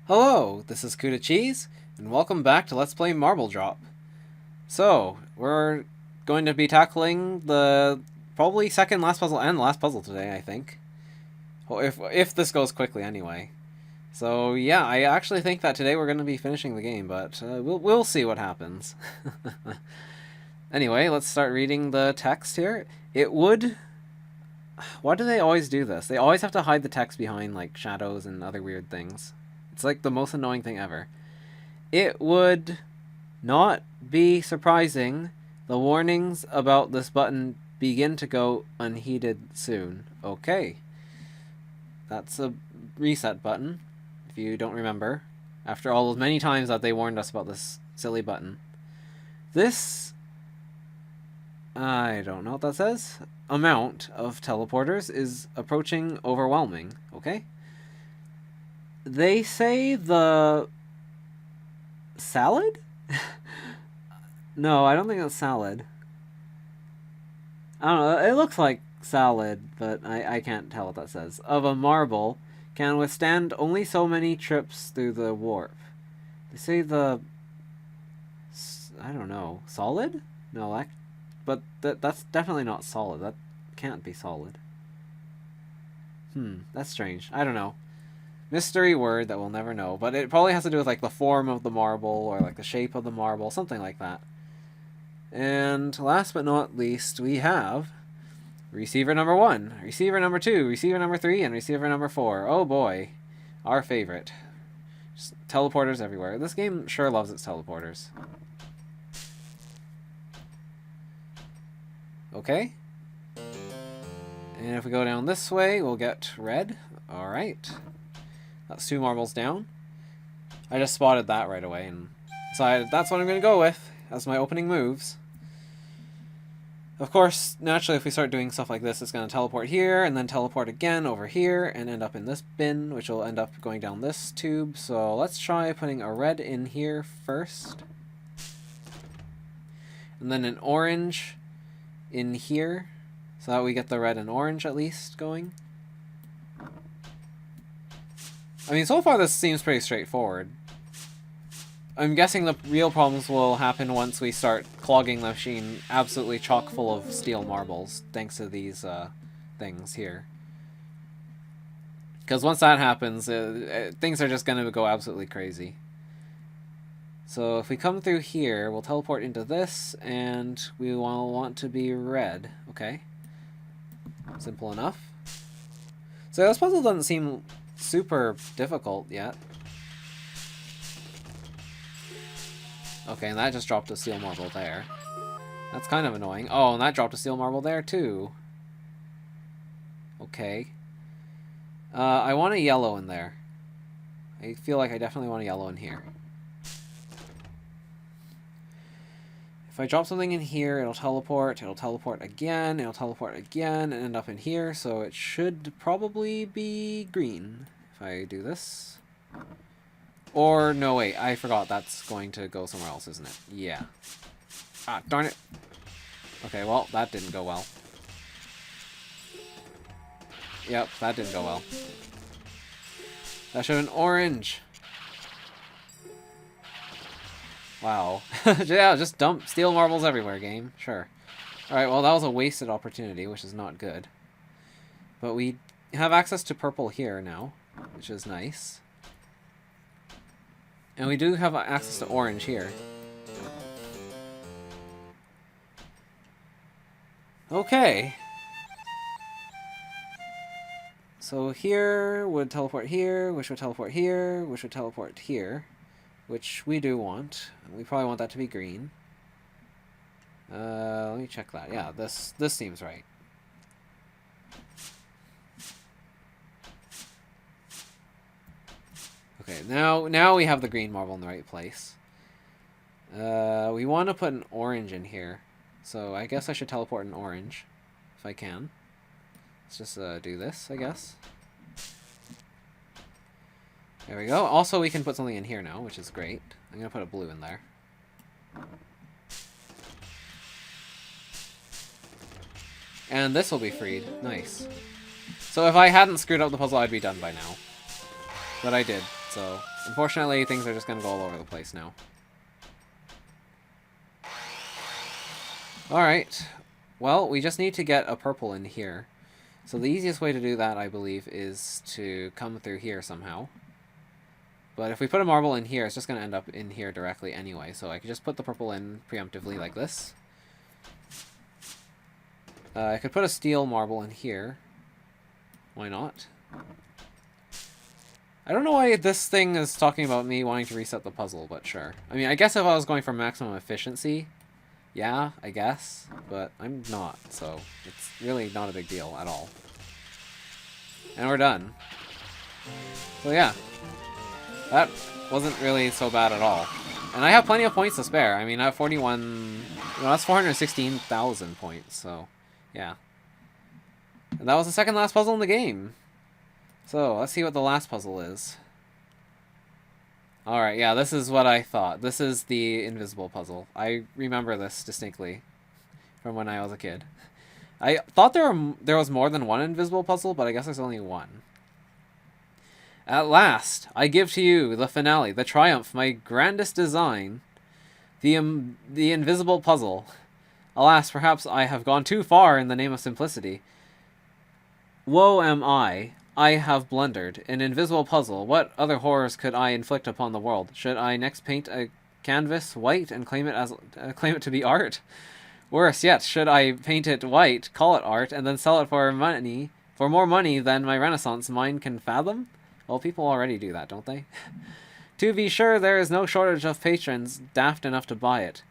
Hello, this is Kuda Cheese, and welcome back to Let's Play Marble Drop. So, we're going to be tackling the probably second last puzzle and the last puzzle today, I think. Well, if this goes quickly anyway. So yeah, I actually think that today we're going to be finishing the game, but we'll see what happens. Anyway, let's start reading the text here. It would... Why do they always do this? They always have to hide the text behind like shadows and other weird things. It's like the most annoying thing ever. It would not be surprising the warnings about this button begin to go unheeded soon. Okay. That's a reset button, if you don't remember. After all those many times that they warned us about this silly button. This... I don't know what that says. Amount of teleporters is approaching overwhelming. Okay? They say the... salad? No, I don't think it's salad. I don't know, it looks like salad, but I can't tell what that says. Of a marble can withstand only so many trips through the warp. They say the... I don't know. Solid? No, that's definitely not solid. That can't be solid. That's strange. I don't know. Mystery word that we'll never know, but it probably has to do with like the form of the marble or like the shape of the marble, something like that. And last but not least, we have receiver number 1, receiver number 2, receiver number 3, and receiver number 4. Oh boy, our favorite. Just teleporters everywhere. This game sure loves its teleporters. Okay. And if we go down this way, we'll get red. Alright. That's 2 marbles down. I just spotted that right away and decided that's what I'm going to go with as my opening moves. Of course, naturally, if we start doing stuff like this, it's going to teleport here, and then teleport again over here, and end up in this bin, which will end up going down this tube. So let's try putting a red in here first. And then an orange in here, so that we get the red and orange at least going. I mean, so far this seems pretty straightforward. I'm guessing the real problems will happen once we start clogging the machine absolutely chock full of steel marbles, thanks to these things here. Because once that happens, things are just going to go absolutely crazy. So if we come through here, we'll teleport into this, and we will want to be red. Okay. Simple enough. So this puzzle doesn't seem super difficult yet. Okay, and that just dropped a steel marble there. That's kind of annoying. Oh, and that dropped a steel marble there, too. Okay. I want a yellow in there. I feel like I definitely want a yellow in here. If I drop something in here, it'll teleport again, and end up in here, so it should probably be green if I do this. Or, no, wait, I forgot that's going to go somewhere else, isn't it? Yeah. Ah, darn it. Okay, well, that didn't go well. Yep, that didn't go well. That should have been orange. Wow. Yeah, just dump steel marbles everywhere, game. Sure. Alright, well, that was a wasted opportunity, which is not good. But we have access to purple here now, which is nice. And we do have access to orange here. Okay. So here would teleport here, which would teleport here, which would teleport here. Which we do want. We probably want that to be green. Let me check that. Yeah, this seems right. Okay, now we have the green marble in the right place. We want to put an orange in here. So I guess I should teleport an orange. If I can. Let's just do this, I guess. There we go. Also, we can put something in here now, which is great. I'm going to put a blue in there. And this will be freed. Nice. So if I hadn't screwed up the puzzle, I'd be done by now. But I did. So, unfortunately, things are just going to go all over the place now. Alright. Well, we just need to get a purple in here. So the easiest way to do that, I believe, is to come through here somehow. But if we put a marble in here, it's just going to end up in here directly anyway. So I could just put the purple in preemptively like this. I could put a steel marble in here. Why not? I don't know why this thing is talking about me wanting to reset the puzzle, but sure. I mean, I guess if I was going for maximum efficiency, yeah, I guess. But I'm not, so it's really not a big deal at all. And we're done. So yeah. That wasn't really so bad at all. And I have plenty of points to spare. I mean, I have 41... Well, that's 416,000 points, so... Yeah. And that was the second last puzzle in the game. So, let's see what the last puzzle is. Alright, yeah, this is what I thought. This is the invisible puzzle. I remember this distinctly from when I was a kid. I thought there was more than one invisible puzzle, but I guess there's only one. At last, I give to you the finale, the triumph, my grandest design, the invisible puzzle. Alas, perhaps I have gone too far in the name of simplicity. Woe am I have blundered. An invisible puzzle. What other horrors could I inflict upon the world? Should I next paint a canvas white and claim it to be art? Worse yet, should I paint it white, call it art, and then sell it for more money than my Renaissance mind can fathom? Well, people already do that, don't they? To be sure, there is no shortage of patrons daft enough to buy it.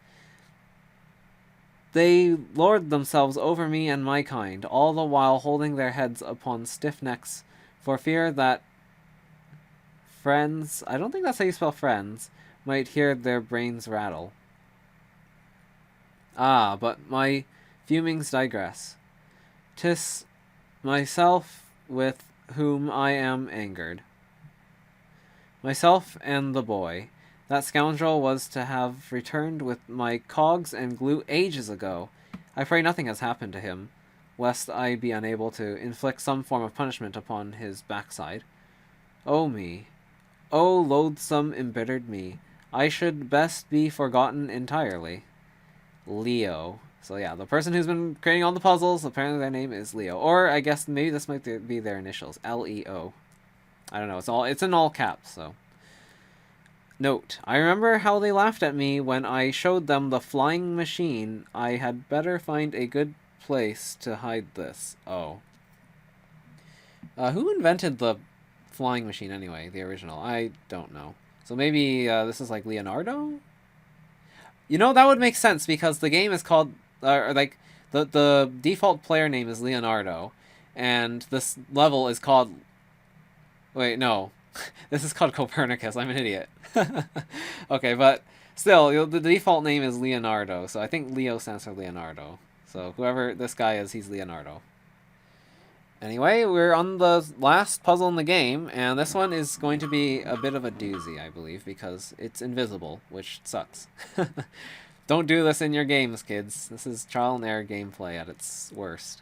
They lord themselves over me and my kind, all the while holding their heads upon stiff necks, for fear that friends, I don't think that's how you spell friends, might hear their brains rattle. Ah, but my fumings digress. 'Tis myself with whom I am angered. Myself and the boy. That scoundrel was to have returned with my cogs and glue ages ago. I pray nothing has happened to him, lest I be unable to inflict some form of punishment upon his backside. Oh me. Oh loathsome embittered me. I should best be forgotten entirely. Leo. So yeah, the person who's been creating all the puzzles, apparently their name is Leo. Or I guess maybe this might be their initials. L-E-O. I don't know. It's in all caps, so. Note, I remember how they laughed at me when I showed them the flying machine. I had better find a good place to hide this. Oh. Who invented the flying machine anyway, the original? I don't know. So maybe this is like Leonardo? You know, that would make sense because the game is called, like, the default player name is Leonardo, and this level is called, wait, no. This is called Copernicus. I'm an idiot. Okay, but still, the default name is Leonardo, so I think Leo stands for Leonardo. So whoever this guy is, he's Leonardo. Anyway, we're on the last puzzle in the game, and this one is going to be a bit of a doozy, I believe, because it's invisible, which sucks. Don't do this in your games, kids. This is trial and error gameplay at its worst.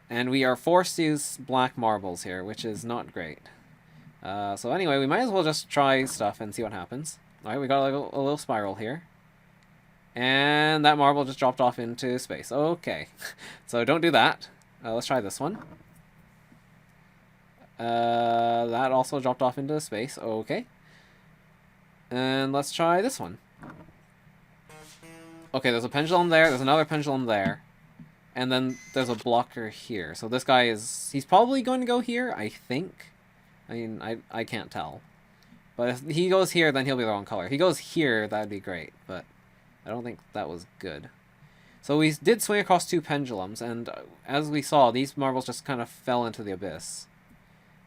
And we are forced to use black marbles here, which is not great. So anyway, we might as well just try stuff and see what happens. Alright, we got a little spiral here. And that marble just dropped off into space. Okay. So don't do that. Let's try this one. That also dropped off into space. Okay. And let's try this one. Okay, there's a pendulum there. There's another pendulum there. And then there's a blocker here. So this guy he's probably going to go here, I think. I mean, I can't tell. But if he goes here, then he'll be the wrong color. If he goes here, that'd be great. But I don't think that was good. So we did swing across two pendulums, and as we saw, these marbles just kind of fell into the abyss.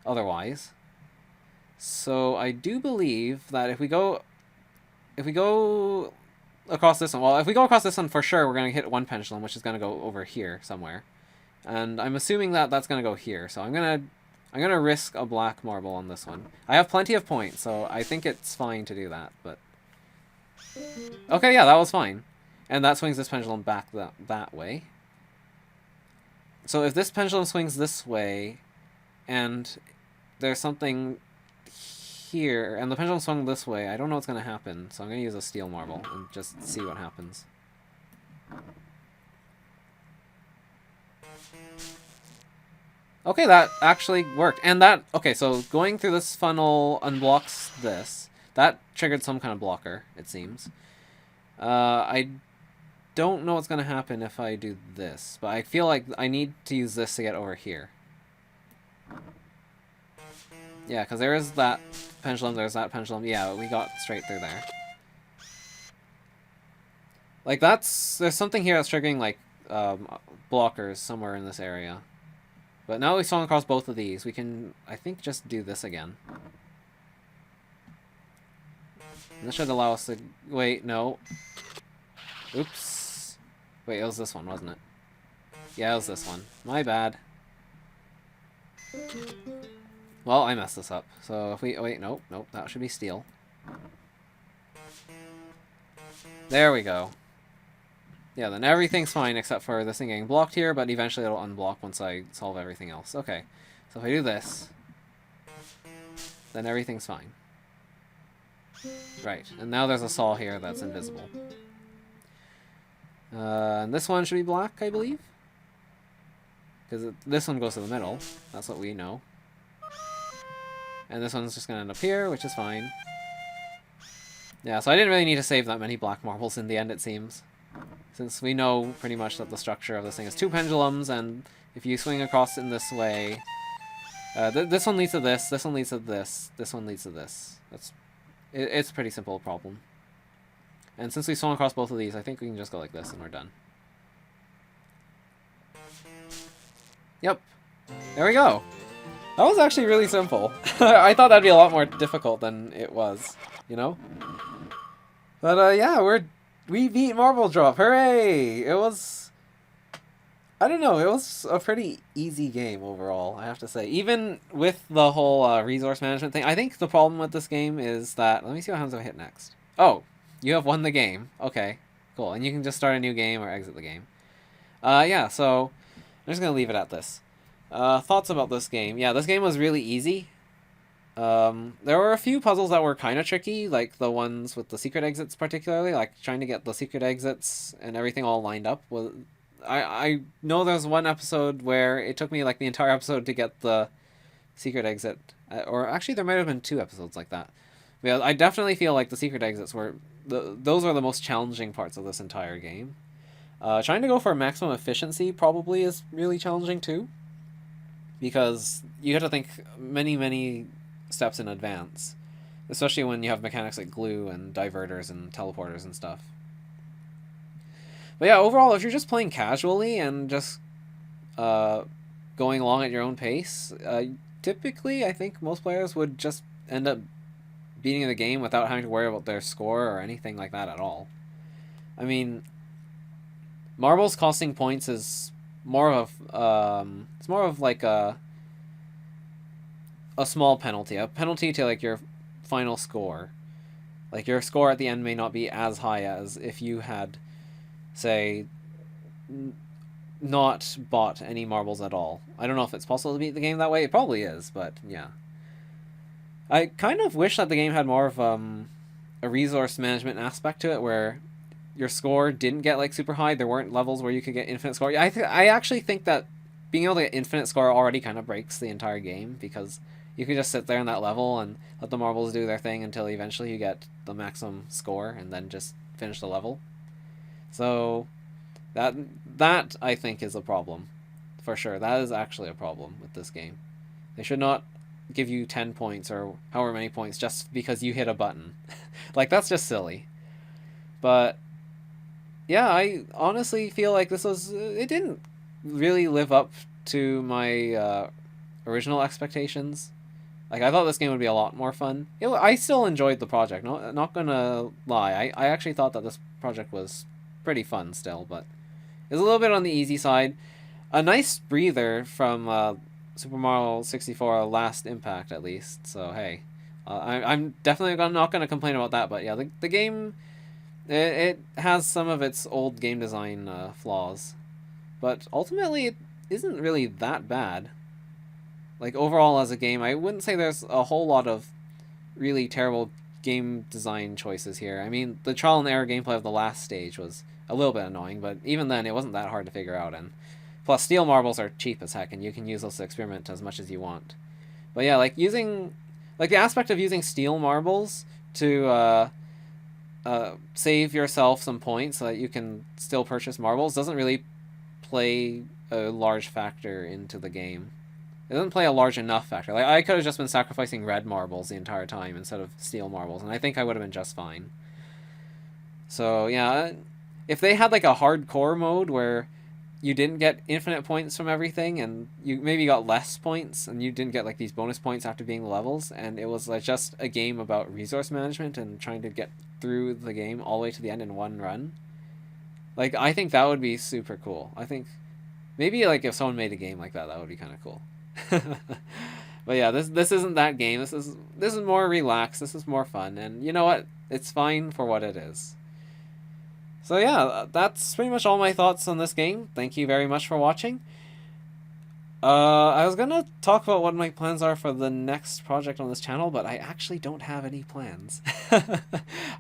Otherwise. So I do believe that if we go across this one, well, if we go across this one for sure, we're going to hit one pendulum, which is going to go over here somewhere. And I'm assuming that that's going to go here. So I'm going to risk a black marble on this one. I have plenty of points, so I think it's fine to do that, but... Okay, yeah, that was fine. And that swings this pendulum back that way. So if this pendulum swings this way, and there's something here, and the pendulum swung this way, I don't know what's going to happen, so I'm going to use a steel marble and just see what happens. Okay, that actually worked. And that, okay, so going through this funnel unblocks this. That triggered some kind of blocker, it seems. I don't know what's going to happen if I do this, but I feel like I need to use this to get over here. Yeah, because there is that pendulum, there's that pendulum. Yeah, we got straight through there. Like, there's something here that's triggering, like, blockers somewhere in this area. But now we've swung across both of these, we can, I think, just do this again. And this should allow us to... Wait, no. Oops. Wait, it was this one, wasn't it? Yeah, it was this one. My bad. Well, I messed this up. So if we... Oh, wait, nope, nope. That should be steel. There we go. Yeah, then everything's fine except for this thing getting blocked here, but eventually it'll unblock once I solve everything else. Okay, so if I do this, then everything's fine. Right, and now there's a saw here that's invisible. And this one should be black, I believe? Because this one goes to the middle. That's what we know. And this one's just going to end up here, which is fine. Yeah, so I didn't really need to save that many black marbles in the end, it seems. Since we know pretty much that the structure of this thing is two pendulums, and if you swing across in this way... this one leads to this one leads to this one leads to this. It's a pretty simple problem. And since we swung across both of these, I think we can just go like this and we're done. Yep. There we go. That was actually really simple. I thought that'd be a lot more difficult than it was, you know? But yeah, we beat Marble Drop. Hooray! It was... I don't know, it was a pretty easy game overall, I have to say. Even with the whole resource management thing, I think the problem with this game is that... Let me see what happens if I hit next. Oh, you have won the game. Okay, cool. And you can just start a new game or exit the game. Yeah, so I'm just going to leave it at this. Thoughts about this game. Yeah, this game was really easy. There were a few puzzles that were kind of tricky, like the ones with the secret exits particularly, like trying to get the secret exits and everything all lined up. Well, I know there's one episode where it took me like the entire episode to get the secret exit, or actually there might have been 2 episodes like that. But yeah, I definitely feel like the secret exits were, those are the most challenging parts of this entire game. Trying to go for maximum efficiency probably is really challenging too, because you have to think many steps in advance, especially when you have mechanics like glue and diverters and teleporters and stuff. But yeah, overall, if you're just playing casually and just going along at your own pace, typically I think most players would just end up beating the game without having to worry about their score or anything like that at all. I mean, marbles costing points is more of it's more of like a small penalty, a penalty to like your final score. Like your score at the end may not be as high as if you had, say, not bought any marbles at all. I don't know if it's possible to beat the game that way. It probably is, but yeah. I kind of wish that the game had more of a resource management aspect to it, where your score didn't get like super high. There weren't levels where you could get infinite score. I actually think that being able to get infinite score already kind of breaks the entire game, because you can just sit there in that level and let the marbles do their thing until eventually you get the maximum score and then just finish the level. So that I think is a problem. For sure. That is actually a problem with this game. They should not give you 10 points or however many points just because you hit a button. Like, that's just silly. But yeah, I honestly feel like this was... It didn't really live up to my original expectations. Like, I thought this game would be a lot more fun. I still enjoyed the project, not gonna lie. I actually thought that this project was pretty fun still, but it was a little bit on the easy side. A nice breather from Super Mario 64 Last Impact, at least. So, hey. I'm definitely not gonna complain about that, but yeah, the game... It has some of its old game design flaws. But ultimately, it isn't really that bad. Like, overall as a game, I wouldn't say there's a whole lot of really terrible game design choices here. I mean, the trial and error gameplay of the last stage was a little bit annoying, but even then, it wasn't that hard to figure out. And plus, steel marbles are cheap as heck, and you can use those to experiment as much as you want. But yeah, like the aspect of using steel marbles to save yourself some points so that you can still purchase marbles doesn't really play a large factor into the game. It doesn't play a large enough factor. Like, I could have just been sacrificing red marbles the entire time instead of steel marbles, and I think I would have been just fine. So yeah, if they had like a hardcore mode where you didn't get infinite points from everything, and you maybe got less points, and you didn't get like these bonus points after being levels, and it was like just a game about resource management and trying to get through the game all the way to the end in one run, like I think that would be super cool. I think maybe like if someone made a game like that, that would be kind of cool. But yeah, this isn't that game. This is more relaxed. This is more fun, and you know what? It's fine for what it is. So yeah, that's pretty much all my thoughts on this game. Thank you very much for watching. I was gonna talk about what my plans are for the next project on this channel, but I actually don't have any plans.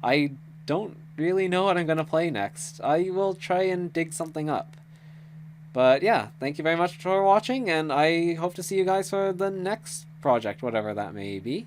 I don't really know what I'm gonna play next. I will try and dig something up. But yeah, thank you very much for watching, and I hope to see you guys for the next project, whatever that may be.